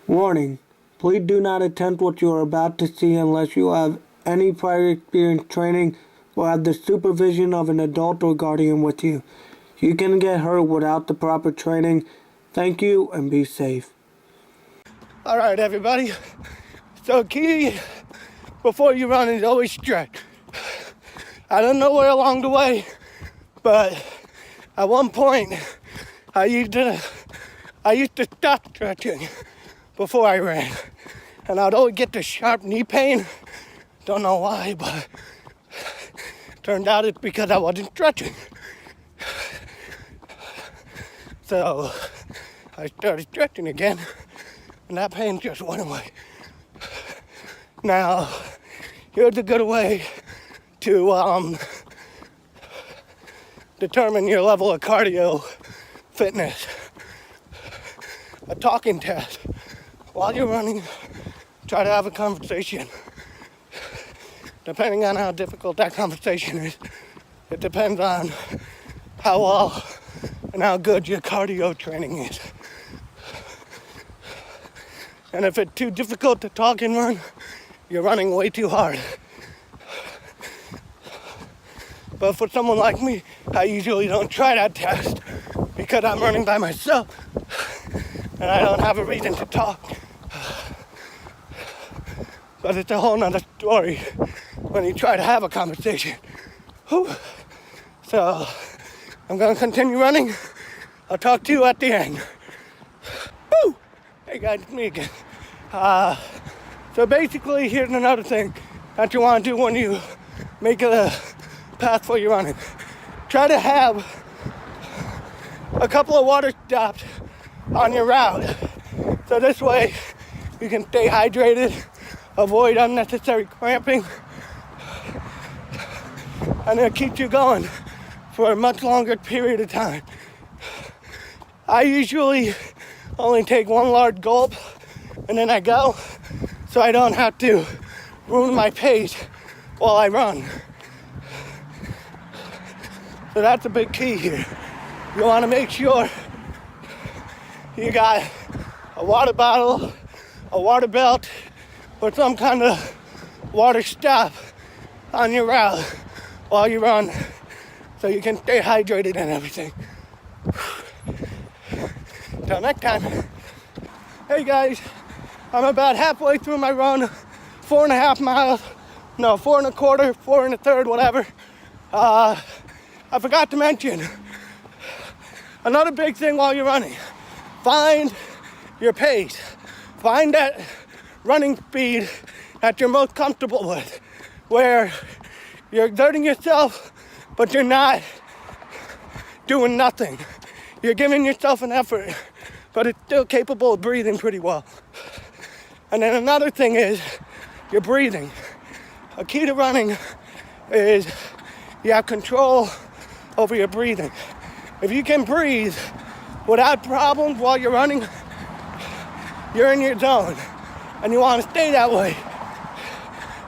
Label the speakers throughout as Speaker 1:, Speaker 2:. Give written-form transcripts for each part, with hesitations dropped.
Speaker 1: Warning: please do not attempt what you are about to see unless you have any prior experience training or have the supervision of an adult or guardian with you. You can get hurt without the proper training. Thank you and be safe.
Speaker 2: All right, everybody. So key before you run is always stretch. I don't know where along the way, but at one point I used to stop stretching before I ran, and I'd always get this sharp knee pain. Don't know why, but turned out it's because I wasn't stretching. So I started stretching again, and that pain just went away. Now, here's a good way to determine your level of cardio fitness. A talking test. While you're running, try to have a conversation. Depending on how difficult that conversation is, it depends on how well and how good your cardio training is. And if it's too difficult to talk and run, you're running way too hard. But for someone like me, I usually don't try that test because I'm running by myself and I don't have a reason to talk. But it's a whole nother story when you try to have a conversation. Whew. So I'm gonna continue running. I'll talk to you at the end. Woo! Hey guys, it's me again. So basically, here's another thing that you want to do when you make a path for your running. Try to have a couple of water stops on your route. So this way you can stay hydrated, avoid unnecessary cramping, and it keeps you going for a much longer period of time. I usually only take one large gulp and then I go, so I don't have to ruin my pace while I run. So that's a big key here. You want to make sure you got a water bottle, a water belt, or some kind of water stop on your route while you run so you can stay hydrated and everything. Till next time. Hey guys, I'm about halfway through my run, 4.5 miles. No, 4 1/4, 4 1/3, whatever. I forgot to mention, another big thing while you're running, find your pace. Find that running speed that you're most comfortable with, where you're exerting yourself, but you're not doing nothing. You're giving yourself an effort, but it's still capable of breathing pretty well. And then another thing is your breathing. A key to running is you have control over your breathing. If you can breathe without problems while you're running, you're in your zone, and you want to stay that way.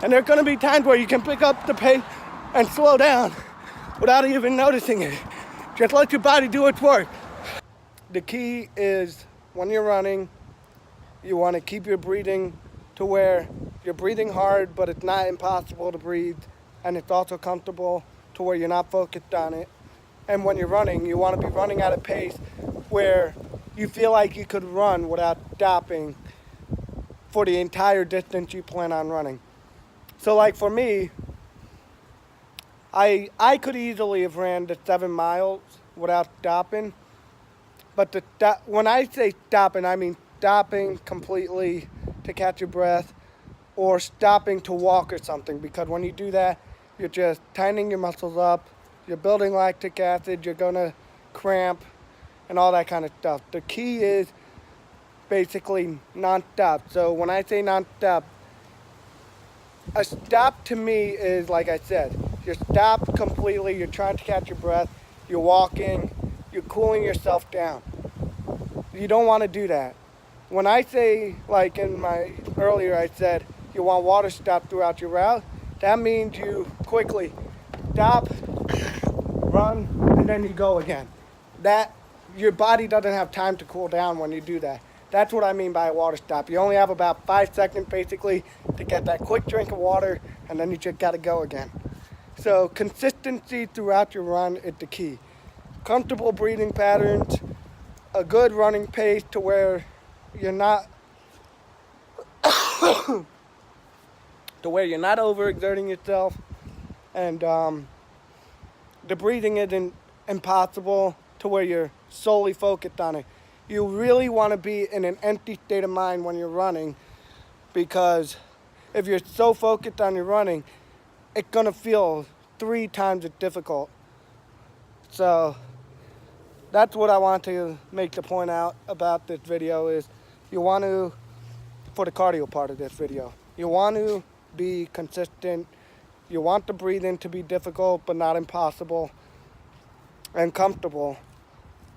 Speaker 2: And there are going to be times where you can pick up the pace and slow down without even noticing it. Just let your body do its work. The key is when you're running, you want to keep your breathing to where you're breathing hard, but it's not impossible to breathe, and it's also comfortable to where you're not focused on it. And when you're running, you want to be running at a pace where you feel like you could run without stopping for the entire distance you plan on running. So like for me, I could easily have ran the 7 miles without stopping. But when I say stopping, I mean stopping completely to catch your breath or stopping to walk or something. Because when you do that, you're just tightening your muscles up, you're building lactic acid, you're gonna cramp and all that kind of stuff. The key is basically non-stop. So when I say non-stop, a stop to me is, like I said, you're stopped completely, you're trying to catch your breath, you're walking, you're cooling yourself down. You don't want to do that. When I say, like in my earlier, I said you want water stop throughout your route, that means you quickly stop, run, and then you go again. That your body doesn't have time to cool down when you do that. That's what I mean by a water stop. You only have about 5 seconds basically to get that quick drink of water, and then you just gotta go again. So consistency throughout your run is the key. Comfortable breathing patterns, a good running pace to where you're not overexerting yourself, and the breathing isn't impossible to where you're solely focused on it. You really want to be in an empty state of mind when you're running, because if you're so focused on your running, it's gonna feel 3 times as difficult. So that's what I want to make the point out about this video is you want to, for the cardio part of this video, you want to be consistent. You want the breathing to be difficult but not impossible and comfortable.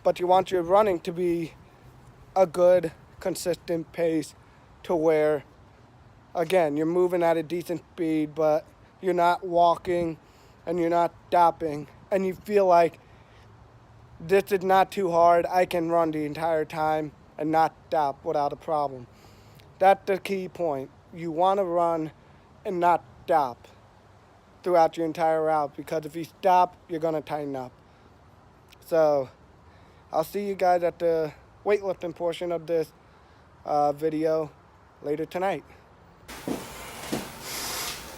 Speaker 2: But you want your running to be a good, consistent pace to where, again, you're moving at a decent speed, but you're not walking and you're not stopping, and you feel like this is not too hard. I can run the entire time and not stop without a problem. That's the key point. You want to run and not stop throughout your entire route, because if you stop, you're going to tighten up. So I'll see you guys at the weightlifting portion of this video later tonight.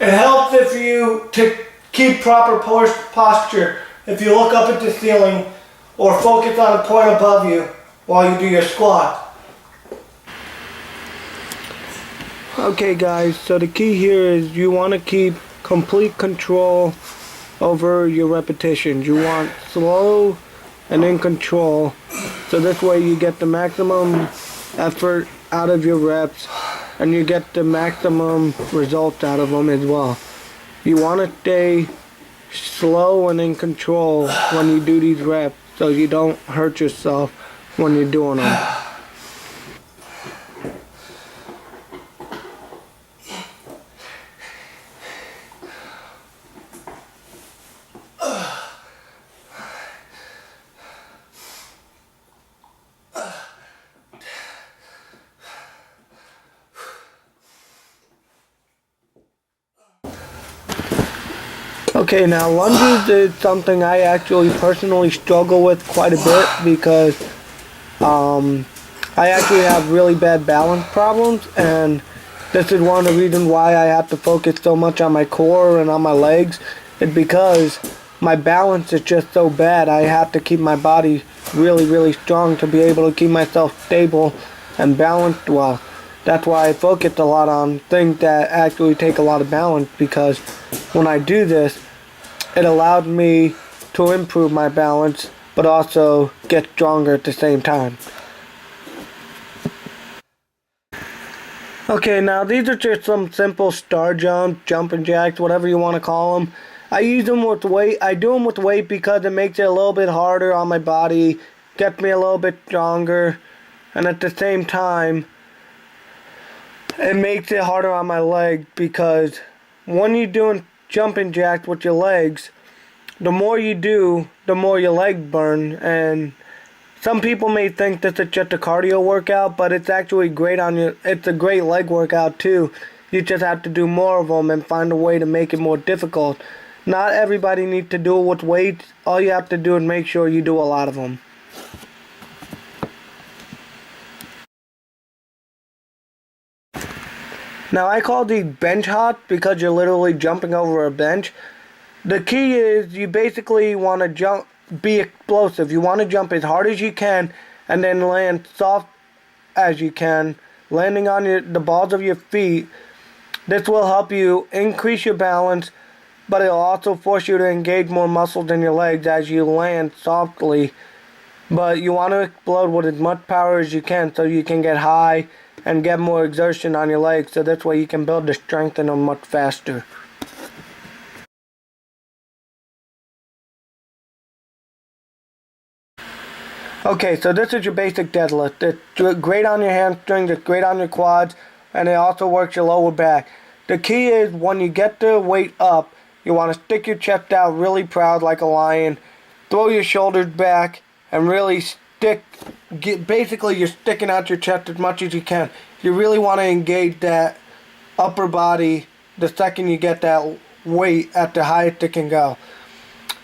Speaker 2: It helps if you to keep proper posture. If you look up at the ceiling or focus on a point above you while you do your squat.
Speaker 1: Okay guys, so the key here is you want to keep complete control over your repetitions. You want slow and in control, so this way you get the maximum effort out of your reps and you get the maximum results out of them as well. You want to stay slow and in control when you do these reps, so you don't hurt yourself when you're doing them. Okay, now lunges is something I actually personally struggle with quite a bit, because I actually have really bad balance problems, and this is one of the reasons why I have to focus so much on my core and on my legs. It's because my balance is just so bad. I have to keep my body really strong to be able to keep myself stable and balanced well. That's why I focus a lot on things that actually take a lot of balance, because when I do this, it allowed me to improve my balance, but also get stronger at the same time. Okay, now these are just some simple star jumps, jumping jacks, whatever you want to call them. I use them with weight. I do them with weight because it makes it a little bit harder on my body, gets me a little bit stronger, and at the same time, it makes it harder on my leg, because when you're doing jumping jacks with your legs, the more you do, the more your leg burn. And some people may think this is just a cardio workout, but it's actually great on your, it's a great leg workout too. You just have to do more of them and find a way to make it more difficult. Not everybody needs to do it with weights. All you have to do is make sure you do a lot of them. Now I call these bench hops because you're literally jumping over a bench. The key is you basically want to jump, be explosive. You want to jump as hard as you can and then land soft as you can, landing on the balls of your feet. This will help you increase your balance, but it'll also force you to engage more muscles in your legs as you land softly. But you want to explode with as much power as you can so you can get high and get more exertion on your legs, so that's why you can build the strength in them much faster. Okay, so this is your basic deadlift. It's great on your hamstrings, it's great on your quads, and it also works your lower back. The key is when you get the weight up, you want to stick your chest out really proud like a lion, throw your shoulders back, and really stick basically you're sticking out your chest as much as you can. You really want to engage that upper body the second you get that weight at the highest it can go.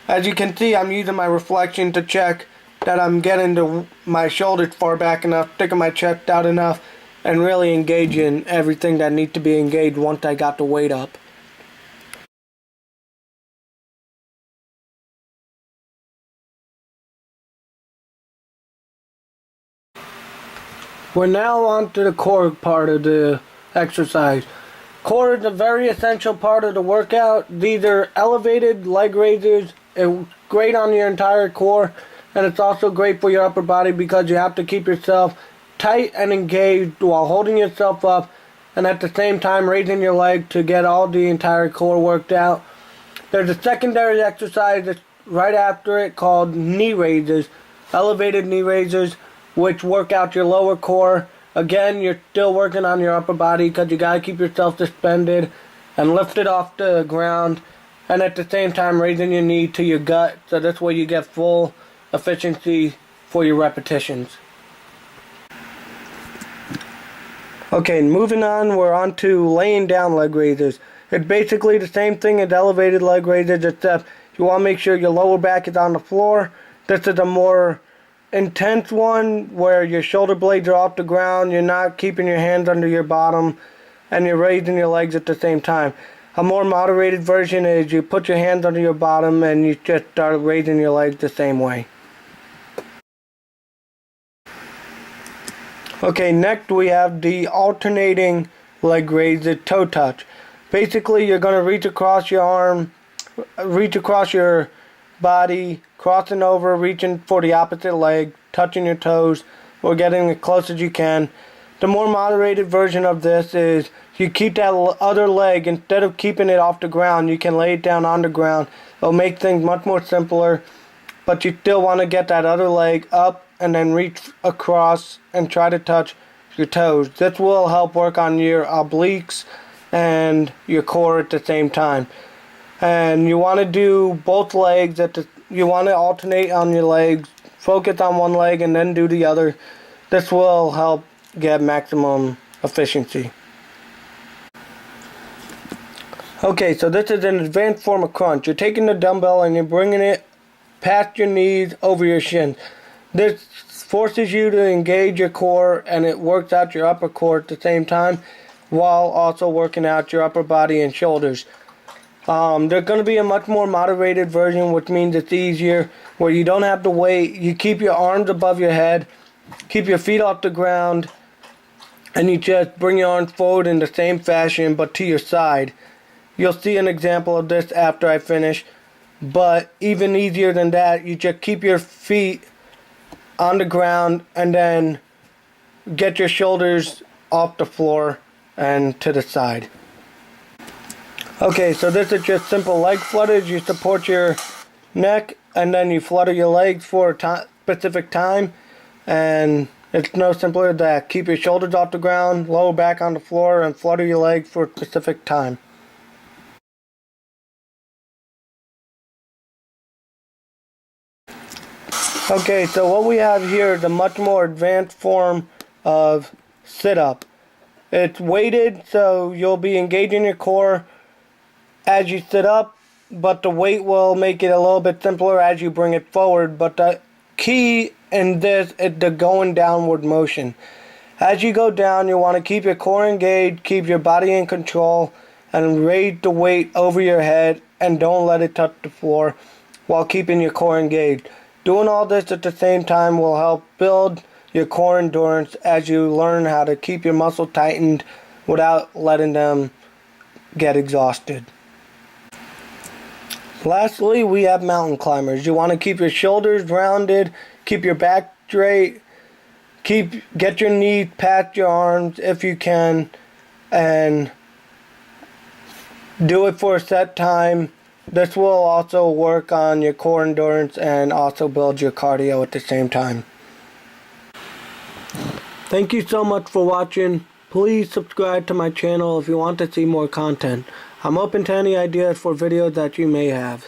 Speaker 1: As you can see, I'm using my reflection to check that I'm getting my shoulders far back enough, sticking my chest out enough, and really engaging everything that needs to be engaged once I got the weight up. We're now on to the core part of the exercise. Core is a very essential part of the workout. These are elevated leg raises. It's great on your entire core, and it's also great for your upper body because you have to keep yourself tight and engaged while holding yourself up and at the same time raising your leg to get all the entire core worked out. There's a secondary exercise that's right after it called knee raises, elevated knee raises, which work out your lower core. Again, you're still working on your upper body because you got to keep yourself suspended and lifted off the ground, and at the same time raising your knee to your gut, so this way you get full efficiency for your repetitions. Okay, moving on, we're on to laying down leg raises. It's basically the same thing as elevated leg raises, except you want to make sure your lower back is on the floor. This is a more intense one where your shoulder blades are off the ground, you're not keeping your hands under your bottom, and you're raising your legs at the same time. A more moderated version is you put your hands under your bottom and you just start raising your legs the same way. Okay, next we have the alternating leg raise, the toe touch. Basically, you're going to reach across your arm, reach across your body, crossing over, reaching for the opposite leg, touching your toes, or getting as close as you can. The more moderated version of this is you keep that other leg, instead of keeping it off the ground, you can lay it down on the ground. It'll make things much more simpler, but you still want to get that other leg up and then reach across and try to touch your toes. This will help work on your obliques and your core at the same time. And you want to do both legs you want to alternate on your legs, focus on one leg and then do the other. This will help get maximum efficiency. Okay, so this is an advanced form of crunch. You're taking the dumbbell and you're bringing it past your knees over your shins. This forces you to engage your core and it works out your upper core at the same time while also working out your upper body and shoulders. There's going to be a much more moderated version, which means it's easier, where you don't have to wait. You keep your arms above your head, keep your feet off the ground, and you just bring your arms forward in the same fashion, but to your side. You'll see an example of this after I finish, but even easier than that, you just keep your feet on the ground and then get your shoulders off the floor and to the side. Okay, so this is just simple leg flutters. You support your neck and then you flutter your legs for a specific time, and it's no simpler than that. Keep your shoulders off the ground, lower back on the floor, and flutter your legs for a specific time. Okay, so what we have here is a much more advanced form of sit-up. It's weighted, so you'll be engaging your core as you sit up, but the weight will make it a little bit simpler as you bring it forward. But the key in this is the going downward motion. As you go down, you want to keep your core engaged, keep your body in control, and raise the weight over your head and don't let it touch the floor while keeping your core engaged. Doing all this at the same time will help build your core endurance as you learn how to keep your muscles tightened without letting them get exhausted. Lastly, we have mountain climbers. You want to keep your shoulders rounded, keep your back straight, get your knees past your arms if you can, and do it for a set time. This will also work on your core endurance and also build your cardio at the same time. Thank you so much for watching. Please subscribe to my channel if you want to see more content. I'm open to any ideas for videos that you may have.